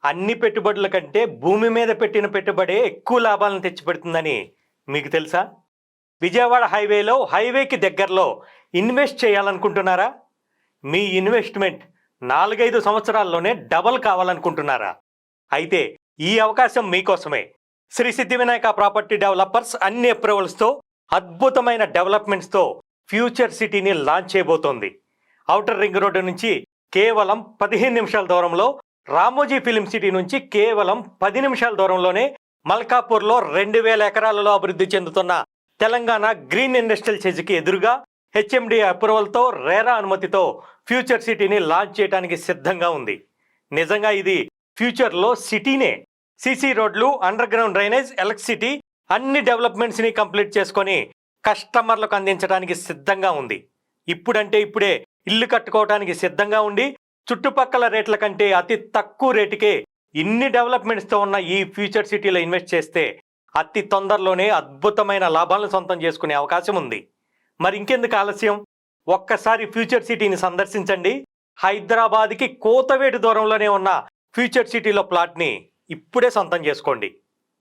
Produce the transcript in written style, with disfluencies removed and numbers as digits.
అన్ని పెట్టుబడుల కంటే భూమి మీద పెట్టిన పెట్టుబడే ఎక్కువ లాభాలను తెచ్చిపెడుతుందని మీకు తెలుసా? విజయవాడ హైవేకి దగ్గరలో ఇన్వెస్ట్ చేయాలనుకుంటున్నారా? మీ ఇన్వెస్ట్మెంట్ 4-5 సంవత్సరాల్లోనే డబల్ కావాలనుకుంటున్నారా? అయితే ఈ అవకాశం మీకోసమే. శ్రీ సిద్ధి వినాయక ప్రాపర్టీ డెవలపర్స్ అన్ని అప్రూవల్స్తో అద్భుతమైన డెవలప్మెంట్స్తో ఫ్యూచర్ సిటీని లాంచ్ చేయబోతోంది. ఔటర్ రింగ్ రోడ్డు నుంచి కేవలం 15 నిమిషాల దూరంలో, రామోజీ ఫిలిం సిటీ నుంచి కేవలం 10 నిమిషాల దూరంలోనే మల్కాపూర్లో 2000 ఎకరాలలో అభివృద్ధి చెందుతున్న తెలంగాణ గ్రీన్ ఇండస్ట్రియల్ సెజ్కి ఎదురుగా హెచ్ఎండి అప్రూవల్తో, రేరా అనుమతితో ఫ్యూచర్ సిటీని లాంచ్ చేయడానికి సిద్ధంగా ఉంది. నిజంగా ఇది ఫ్యూచర్లో సిటీనే. సీసీ రోడ్లు, అండర్ గ్రౌండ్ డ్రైనేజ్, ఎలక్ట్రిసిటీ అన్ని డెవలప్మెంట్స్ని కంప్లీట్ చేసుకొని కస్టమర్లకు అందించడానికి సిద్ధంగా ఉంది. ఇప్పుడంటే ఇప్పుడే ఇల్లు కట్టుకోవడానికి సిద్ధంగా ఉండి చుట్టుపక్కల రేట్ల కంటే అతి తక్కువ రేటుకే ఇన్ని డెవలప్మెంట్స్తో ఉన్న ఈ ఫ్యూచర్ సిటీలో ఇన్వెస్ట్ చేస్తే అతి తొందరలోనే అద్భుతమైన లాభాలను సొంతం చేసుకునే అవకాశం ఉంది. మరి ఇంకెందుకు ఆలస్యం? ఒక్కసారి ఫ్యూచర్ సిటీని సందర్శించండి. హైదరాబాద్కి కోతవేటు దూరంలోనే ఉన్న ఫ్యూచర్ సిటీలో ప్లాట్ని ఇప్పుడే సొంతం చేసుకోండి.